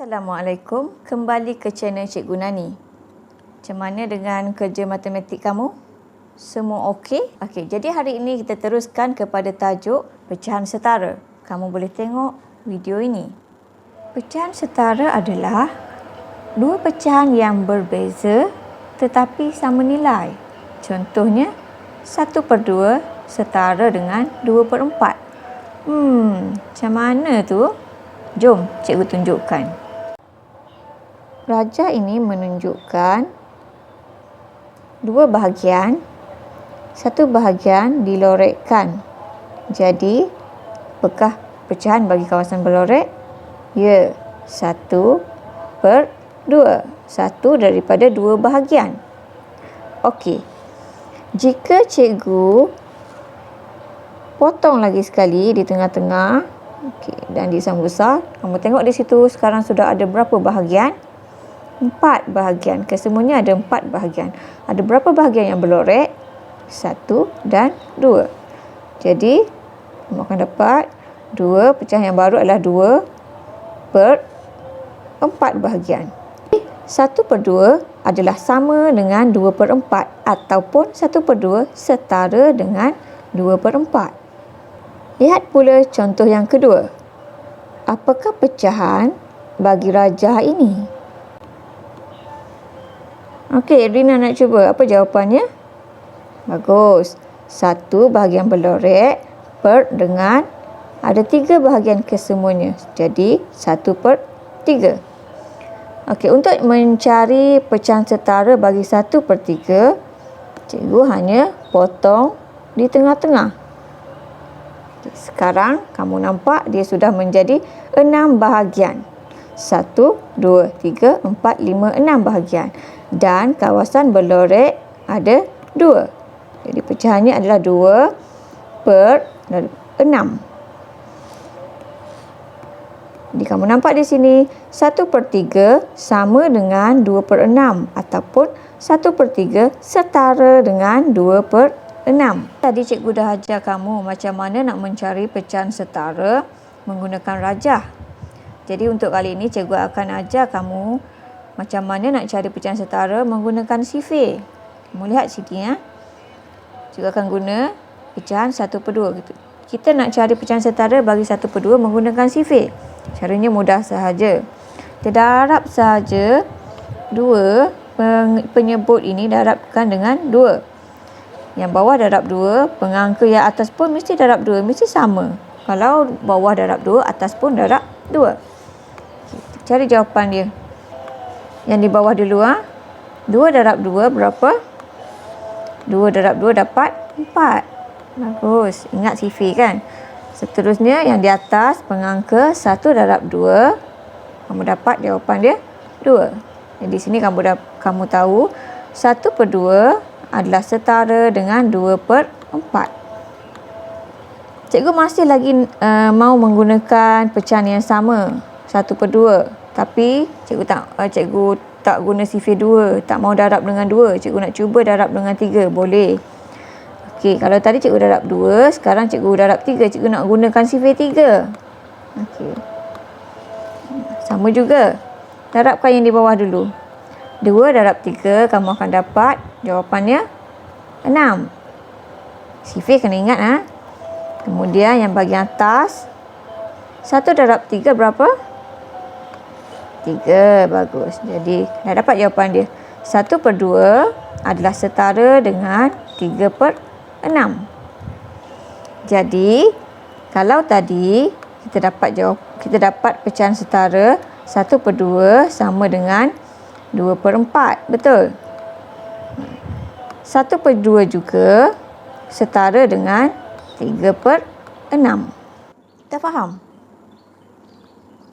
Assalamualaikum, kembali ke channel Cikgu Nani. Macam mana dengan kerja matematik kamu? Semua okey? Okey, jadi hari ini kita teruskan kepada tajuk pecahan setara. Kamu boleh tengok video ini. Pecahan setara adalah dua pecahan yang berbeza tetapi sama nilai. Contohnya, 1/2 setara dengan 2/4. Macam mana tu? Jom cikgu tunjukkan. Rajah ini menunjukkan dua bahagian, satu bahagian dilorekkan. Jadi, apakah pecahan bagi kawasan berlorek? Ya, 1/2. Satu daripada dua bahagian. Okey. Jika cikgu potong lagi sekali di tengah-tengah, okey, dan di sama besar, kamu tengok di situ sekarang sudah ada berapa bahagian? 4 bahagian. Kesemuanya ada 4 bahagian. Ada berapa bahagian yang berlorek? 1 dan 2. Jadi, kamu akan dapat dua pecahan yang baru adalah 2/4 bahagian. 1/2 adalah sama dengan 2/4 ataupun 1/2 setara dengan 2/4. Lihat pula contoh yang kedua. Apakah pecahan bagi rajah ini? Okey, Edrina nak cuba. Apa jawapannya? Bagus. 1 bahagian berlorek dengan ada 3 bahagian kesemuanya. Jadi 1/3. Okey, untuk mencari pecahan setara bagi 1/3, cikgu hanya potong di tengah-tengah. Sekarang kamu nampak dia sudah menjadi 6 bahagian. 1, 2, 3, 4, 5, 6 bahagian. Dan kawasan berlorek ada 2. Jadi pecahannya adalah 2/6. Jadi kamu nampak di sini 1/3 sama dengan 2/6 ataupun 1/3 setara dengan 2/6. Tadi cikgu dah ajar kamu macam mana nak mencari pecahan setara menggunakan rajah. Jadi untuk kali ini cikgu akan ajar kamu macam mana nak cari pecahan setara menggunakan sifir. Kamu lihat sini ya. Cikgu akan guna pecahan 1/2 gitu. Kita nak cari pecahan setara bagi 1/2 menggunakan sifir. Caranya mudah sahaja. Kita darab sahaja dua penyebut ini, darabkan dengan 2. Yang bawah darab 2, pengangka yang atas pun mesti darab 2, mesti sama. Kalau bawah darab 2, atas pun darab 2. Cari jawapan dia. Yang di bawah dulu. 2 darab 2 berapa? 2 darab 2 dapat 4. Bagus. Ingat sifir kan? Seterusnya yang di atas, pengangka 1 darab 2. Kamu dapat jawapan dia 2. Jadi di sini kamu tahu 1/2 adalah setara dengan 2/4. Cikgu masih lagi mau menggunakan pecahan yang sama, 1/2. Tapi cikgu tak guna sifir 2, tak mau darab dengan 2. Cikgu nak cuba darab dengan 3, boleh. Okey, kalau tadi cikgu darab 2, sekarang cikgu darab 3. Cikgu nak gunakan sifir 3. Okey. Sama juga. Darabkan yang di bawah dulu. 2 darab 3, kamu akan dapat jawapannya 6. Sifir kena ingat. Kemudian yang bahagian atas, 1 darab 3 berapa? 3. Bagus. Jadi dah dapat jawapan dia. 1/2 adalah setara dengan 3/6. Jadi, kalau tadi kita dapat pecahan setara 1/2 sama dengan 2/4. Betul? 1/2 juga setara dengan 3/6. Kita faham?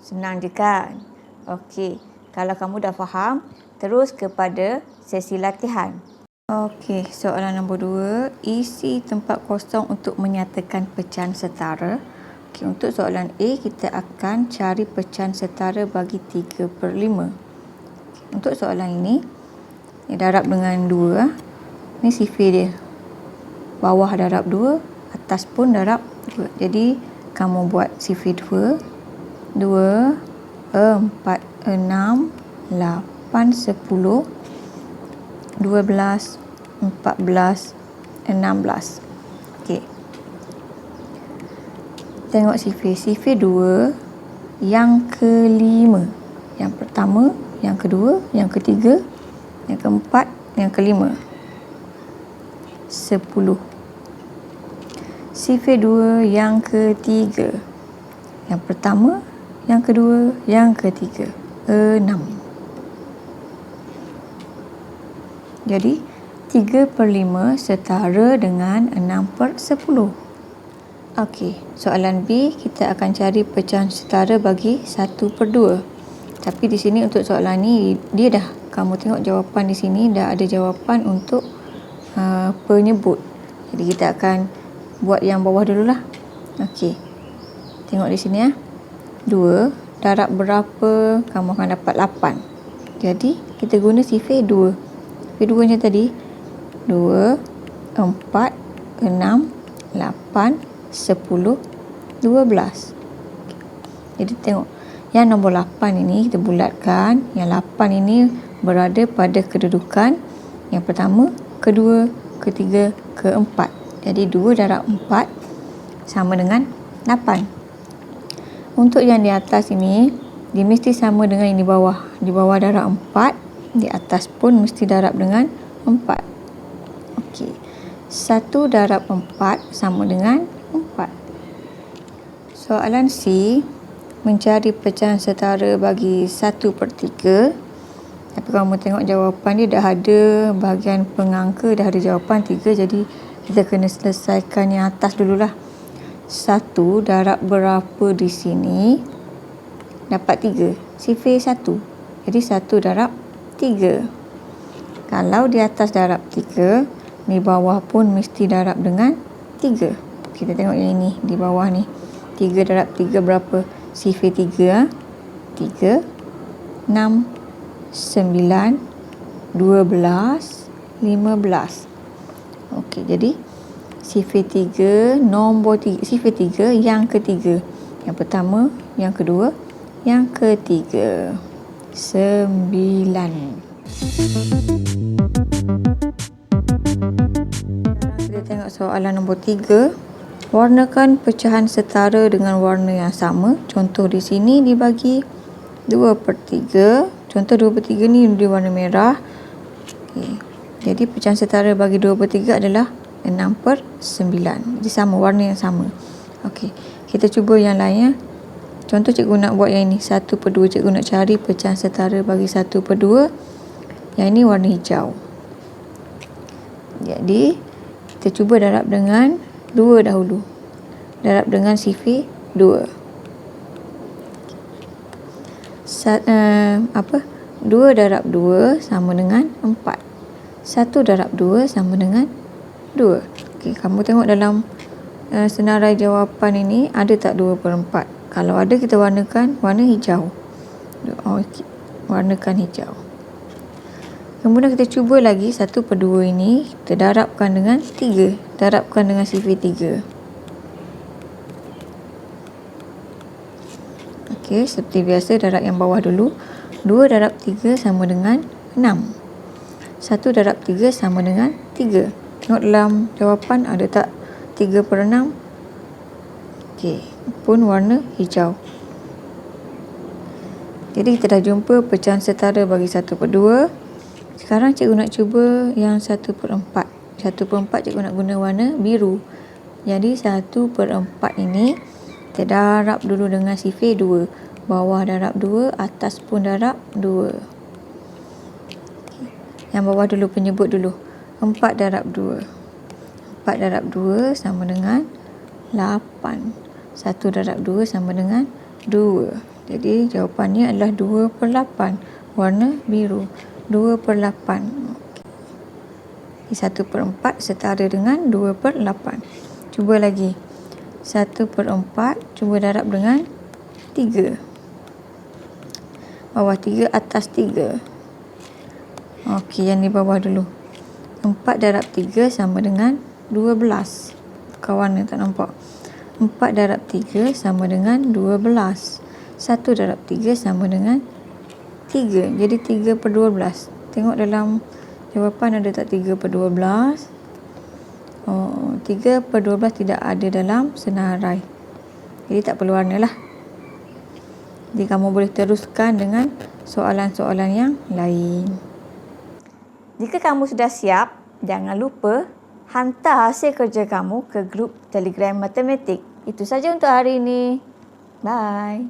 Senang je kan? Okey. Kalau kamu dah faham, terus kepada sesi latihan. Okey, soalan nombor 2. Isi tempat kosong untuk menyatakan pecahan setara. Okey, untuk soalan A, kita akan cari pecahan setara bagi 3/5. Untuk soalan ini, darab dengan 2. Ini sifir dia. Bawah darab 2, atas pun darab 2. Jadi, kamu buat sifir 2, 2, 4, 6, 8, 10, 12, 14, 16. Okey. Tengok sifir 2 yang kelima. Yang pertama, yang kedua, yang ketiga, yang keempat, yang kelima. 10. Sifir 2 yang ketiga. Yang pertama, yang kedua, yang ketiga. 6. Jadi 3/5 setara dengan 6/10. Okey, soalan B, kita akan cari pecahan setara bagi 1/2. Tapi di sini untuk soalan ni dia dah, kamu tengok jawapan di sini dah ada jawapan untuk penyebut. Jadi kita akan buat yang bawah dululah. Okey. Tengok di sini 2 darab berapa, kamu akan dapat 8. Jadi kita guna sifir 2. Sifir 2 macam tadi. 2, 4, 6, 8, 10, 12. Jadi tengok, yang nombor 8 ini kita bulatkan. Yang 8 ini berada pada kedudukan yang pertama, kedua, ketiga, keempat. Jadi 2 darab 4 sama dengan 8. Untuk yang di atas ini, dia mesti sama dengan yang di bawah. Di bawah darab 4, di atas pun mesti darab dengan 4. Okey. 1 darab 4 sama dengan 4. Soalan C, mencari pecahan setara bagi 1/3. Tapi kamu tengok jawapan dia dah ada bahagian pengangka, dah ada jawapan 3. Jadi kita kena selesaikan yang atas dululah. 1 darab berapa di sini dapat 3. Sifir 1. Jadi 1 darab 3. Kalau di atas darab 3, di bawah pun mesti darab dengan 3. Kita tengok yang ini di bawah ni. 3 darab 3 berapa? Sifir 3. 3, 6, 9, 12, 15. Okey, jadi sifir 3, nombor 3, sifir 3 yang ketiga. Yang pertama, yang kedua, yang ketiga. 9. Kita tengok soalan nombor 3. Warnakan pecahan setara dengan warna yang sama. Contoh di sini dibagi 2/3. Contoh 2/3 ni warna merah. Okay. Jadi pecahan setara bagi 2/3 adalah 6/9. Jadi sama, warna yang sama. Okey, kita cuba yang lain ya. Contoh cikgu nak buat yang ini 1/2. Cikgu nak cari pecahan setara bagi 1/2. Yang ini warna hijau. Jadi kita cuba darab dengan 2 dahulu. Darab dengan sifir 2. 2 darab 2 sama dengan 4. 1 darab 2 sama dengan 2. Okey, kamu tengok dalam senarai jawapan ini ada tak 2/4? Kalau ada, kita warnakan warna hijau. Okay. Warnakan hijau. Kemudian kita cuba lagi 1/2 ini kita darabkan dengan 3. Darabkan dengan sifir 3. Okey, seperti biasa darab yang bawah dulu. 2 darab 3 sama dengan 6. 1 darab 3 sama dengan 3. Tengok dalam jawapan ada tak 3/6? Okey, pun warna hijau. Jadi kita dah jumpa pecahan setara bagi 1/2. Sekarang cikgu nak cuba yang 1/4. 1/4 cikgu nak guna warna biru. Jadi 1/4 ini kita darab dulu dengan sifir 2. Bawah darab 2, atas pun darab 2. Yang bawah dulu, penyebut dulu. 4 darab 2. 4 darab 2 sama dengan 8. 1 darab 2 sama dengan 2. Jadi jawapannya adalah 2/8. Warna biru. 2/8. Okay. 1/4 setara dengan 2/8. Cuba lagi. 1/4 cuba darab dengan 3. Bawah 3, atas 3. Okey, yang di bawah dulu. 4 darab 3 sama dengan 12. Kawan tak nampak. 4 darab 3 sama dengan 12. 1 darab 3 sama dengan 3. Jadi 3 per 12. Tengok dalam jawapan ada tak 3 per 12? 3 per 12 tidak ada dalam senarai. Jadi tak perlu warna lah. Jadi kamu boleh teruskan dengan soalan-soalan yang lain. Jika kamu sudah siap, jangan lupa hantar hasil kerja kamu ke grup Telegram Matematik. Itu saja untuk hari ini. Bye.